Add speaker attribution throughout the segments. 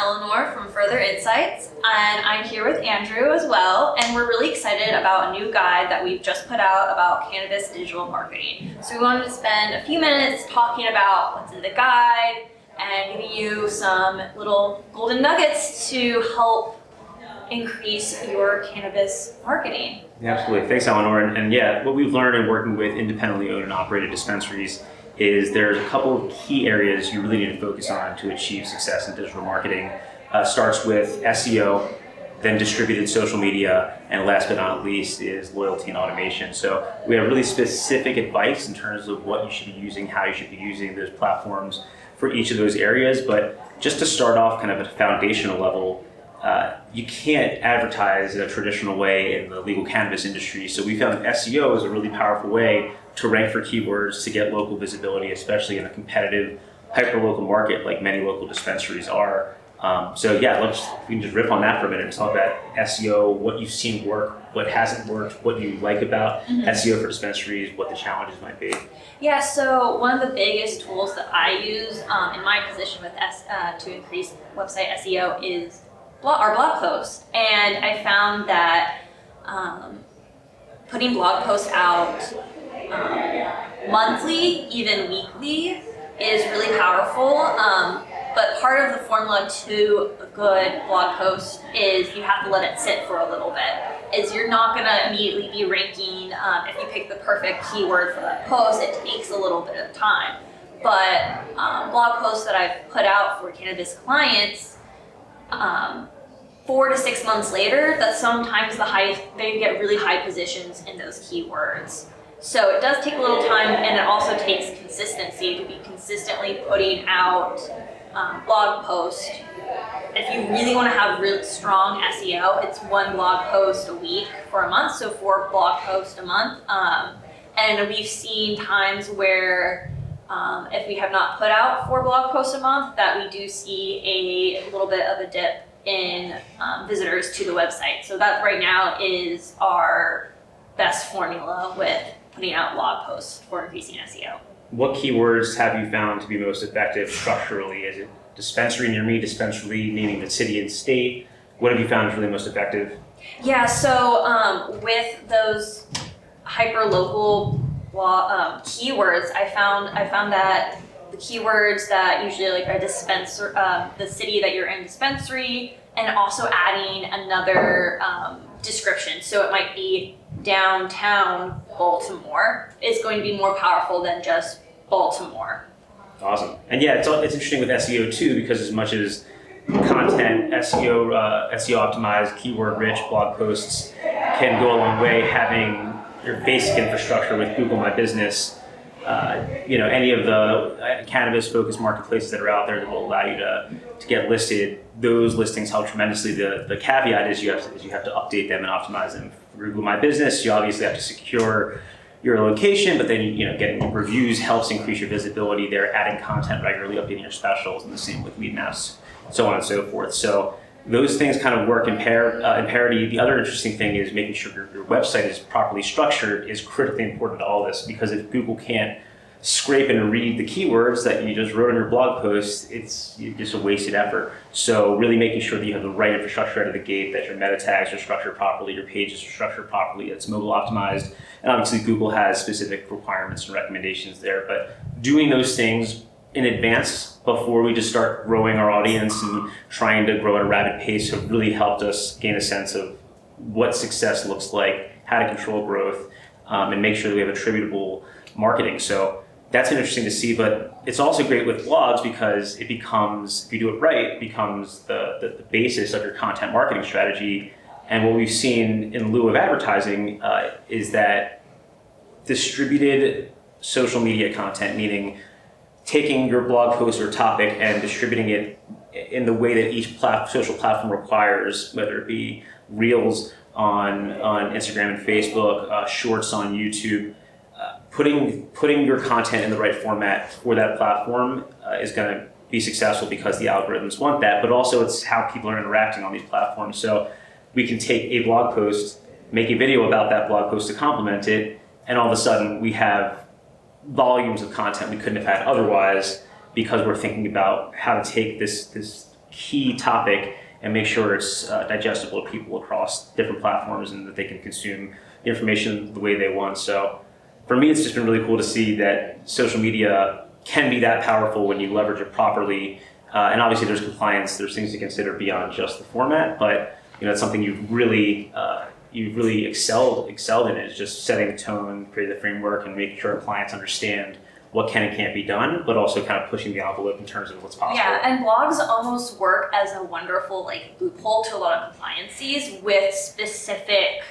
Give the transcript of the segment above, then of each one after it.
Speaker 1: Eleanor from Further Insights, and I'm here with Andrew as well, and we're really excited about a new guide that we've just put out about cannabis digital marketing. So we wanted to spend a few minutes talking about what's in the guide and giving you some little golden nuggets to help increase your cannabis marketing.
Speaker 2: Yeah, absolutely. Thanks, Eleanor. And yeah, what we've learned in working with independently owned and operated dispensaries is there's a couple of key areas you really need to focus on to achieve success in digital marketing. Starts with SEO, then distributed social media, and last but not least is loyalty and automation. So we have really specific advice in terms of what you should be using, how you should be using those platforms for each of those areas. But just to start off kind of at a foundational level, you can't advertise in a traditional way in the legal cannabis industry. So we found SEO is a really powerful way to rank for keywords, to get local visibility, especially in a competitive, hyper-local market like many local dispensaries are. So yeah, we can just riff on that for a minute and talk about SEO, what you've seen work, what hasn't worked, what you like about SEO for dispensaries, what the challenges might be.
Speaker 1: Yeah, so one of the biggest tools that I use in my position with to increase website SEO is our blog posts. And I found that putting blog posts out monthly, even weekly, is really powerful. But part of the formula to a good blog post is you have to let it sit for a little bit. Is you're not going to immediately be ranking if you pick the perfect keyword for that post. It takes a little bit of time. But blog posts that I've put out for cannabis clients, 4 to 6 months later, that sometimes they get really high positions in those keywords. So it does take a little time, and it also takes consistency to be consistently putting out blog posts. If you really want to have really strong SEO, it's 1 blog post a week for a month, so 4 blog posts a month. And we've seen times where if we have not put out 4 blog posts a month, that we do see a little bit of a dip in visitors to the website. So that right now is our best formula with putting out blog posts for increasing SEO.
Speaker 2: What keywords have you found to be most effective structurally? Is it dispensary near me, dispensary meaning the city and state? What have you found is really most effective?
Speaker 1: Yeah, so with those hyper-local keywords, I found that the keywords that usually are the city that you're in dispensary, and also adding another description. So it might be downtown Baltimore is going to be more powerful than just Baltimore.
Speaker 2: Awesome. And yeah, it's interesting with SEO too, because as much as content, SEO optimized, keyword rich blog posts can go a long way, having your basic infrastructure with Google My Business, any of the cannabis-focused marketplaces that are out there that will allow you to get listed, those listings help tremendously. The caveat is you have to update them and optimize them. For Google My Business, you obviously have to secure your location, but then getting reviews helps increase your visibility there, adding content regularly, updating your specials, and the same with lead maps, so on and so forth. So those things kind of work in parity. The other interesting thing is making sure your website is properly structured is critically important to all this, because if Google can't scrape and read the keywords that you just wrote in your blog post, it's just a wasted effort. So really making sure that you have the right infrastructure out of the gate, that your meta tags are structured properly, your pages are structured properly, it's mobile optimized. And obviously Google has specific requirements and recommendations there, but doing those things in advance before we just start growing our audience and trying to grow at a rapid pace have really helped us gain a sense of what success looks like, how to control growth, and make sure that we have attributable marketing. So that's interesting to see, but it's also great with blogs because it becomes, if you do it right, it becomes the basis of your content marketing strategy. And what we've seen in lieu of advertising is that distributed social media content, meaning taking your blog post or topic and distributing it in the way that each social platform requires, whether it be Reels on Instagram and Facebook, Shorts on YouTube, putting your content in the right format for that platform is going to be successful because the algorithms want that, but also it's how people are interacting on these platforms. So we can take a blog post, make a video about that blog post to complement it, and all of a sudden we have volumes of content we couldn't have had otherwise, because we're thinking about how to take this key topic and make sure it's digestible to people across different platforms and that they can consume the information the way they want. So for me, it's just been really cool to see that social media can be that powerful when you leverage it properly. And obviously there's compliance, there's things to consider beyond just the format, but it's something you've really excelled in, is just setting the tone, creating the framework, and making sure our clients understand what can and can't be done, but also kind of pushing the envelope in terms of what's possible.
Speaker 1: Yeah, and blogs almost work as a wonderful loophole to a lot of compliances with specific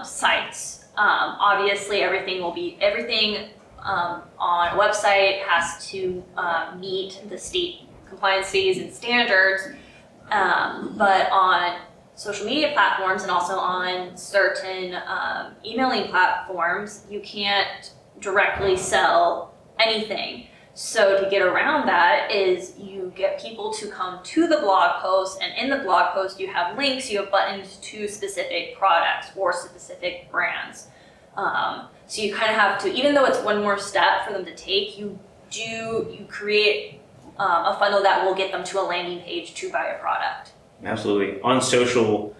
Speaker 1: sites. Obviously, everything on a website has to meet the state compliance fees and standards, but on social media platforms and also on certain emailing platforms, you can't directly sell anything. So to get around that is you get people to come to the blog post, and in the blog post you have links, you have buttons to specific products or specific brands. So you kind of have to, even though it's one more step for them to take, you create a funnel that will get them to a landing page to buy a product.
Speaker 2: Absolutely. On social,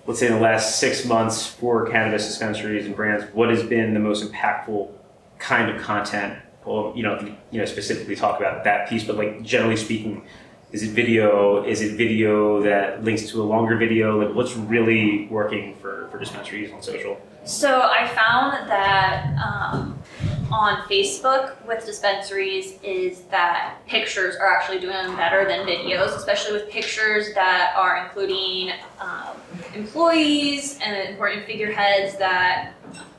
Speaker 2: let's say in the last 6 months for cannabis dispensaries and brands, what has been the most impactful kind of content? Well, specifically talk about that piece, but generally speaking, is it video? Is it video that links to a longer video? What's really working for dispensaries on social?
Speaker 1: So I found that on Facebook with dispensaries is that pictures are actually doing better than videos, especially with pictures that are including employees and important figureheads that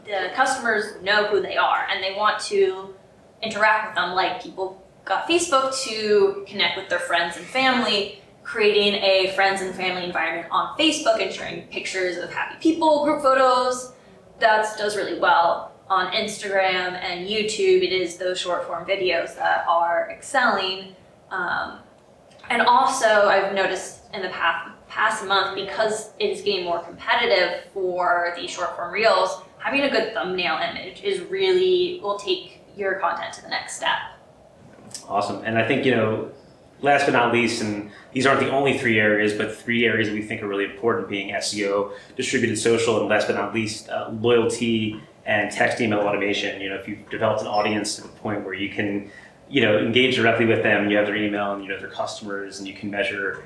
Speaker 1: the customers know who they are and they want to interact with them. Like, people got Facebook to connect with their friends and family, creating a friends and family environment on Facebook and sharing pictures of happy people, group photos. That does really well. On Instagram and YouTube, it is those short form videos that are excelling. And also I've noticed in the past month, because it is getting more competitive for the short form reels, having a good thumbnail image will take your content to the next step.
Speaker 2: Awesome. And I think, last but not least, and these aren't the only 3 areas, but 3 areas that we think are really important, being SEO, distributed social, and last but not least, loyalty and text email automation. If you've developed an audience to the point where you can, engage directly with them, you have their email and their customers, and you can measure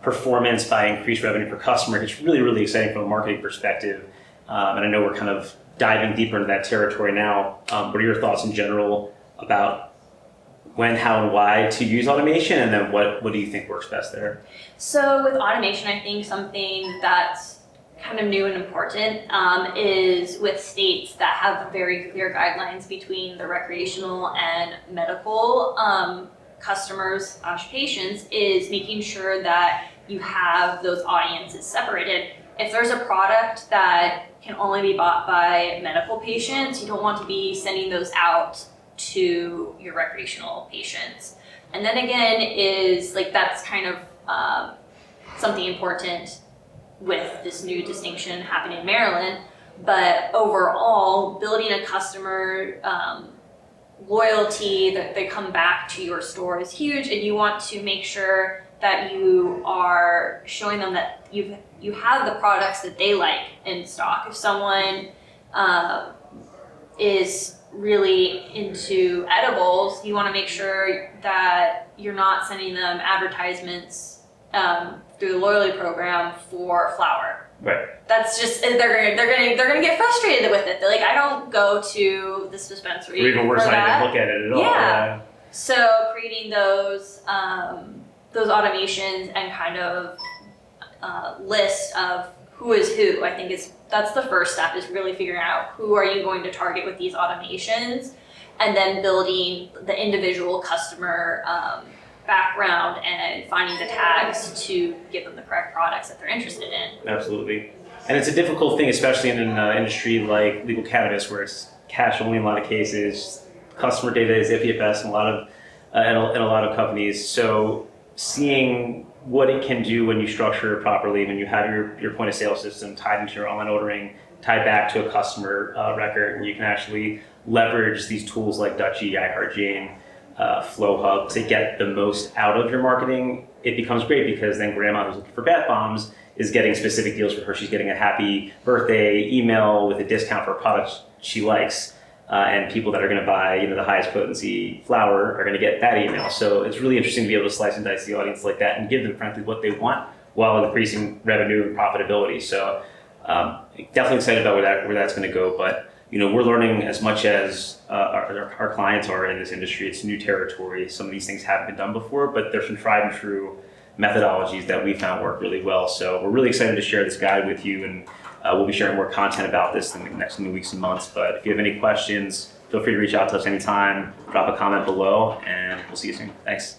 Speaker 2: performance by increased revenue per customer, it's really, really exciting from a marketing perspective. And I know we're kind of diving deeper into that territory now. What are your thoughts in general about when, how, and why to use automation, and then what do you think works best there?
Speaker 1: So with automation, I think something that's kind of new and important is with states that have very clear guidelines between the recreational and medical customers / patients, is making sure that you have those audiences separated. If there's a product that can only be bought by medical patients, you don't want to be sending those out to your recreational patients. And then again is that's kind of something important with this new distinction happening in Maryland. But overall, building a customer loyalty that they come back to your store is huge, and you want to make sure that you are showing them that you have the products that they like in stock. If someone is really into edibles, you want to make sure that you're not sending them advertisements through the loyalty program for flour.
Speaker 2: Right.
Speaker 1: That's just, they're gonna get frustrated with it. They're like, I don't go to this dispensary.
Speaker 2: Or even worse, I didn't look at it at all.
Speaker 1: Yeah. So creating those automations and kind of list of who is who, I think that's the first step, is really figuring out who are you going to target with these automations, and then building the individual customer background and finding the tags to give them the correct products that they're interested in.
Speaker 2: Absolutely. And it's a difficult thing, especially in an industry like legal cannabis, where it's cash only in a lot of cases. Customer data is iffy at best in a lot of companies. So seeing what it can do when you structure it properly, when you have your point of sale system tied into your online ordering, tied back to a customer record, and you can actually leverage these tools like Dutchie, iHeartJane, FlowHub to get the most out of your marketing, it becomes great because then grandma who's looking for bath bombs is getting specific deals for her. She's getting a happy birthday email with a discount for a product she likes. And people that are going to buy, the highest potency flower are going to get that email. So it's really interesting to be able to slice and dice the audience like that and give them, frankly, what they want while increasing revenue and profitability. So definitely excited about where that's going to go. But we're learning as much as our clients are in this industry. It's new territory. Some of these things haven't been done before, but there's some tried and true methodologies that we found work really well. So we're really excited to share this guide with you, and we'll be sharing more content about this in the next few weeks and months. But if you have any questions, feel free to reach out to us anytime, drop a comment below, and we'll see you soon. Thanks.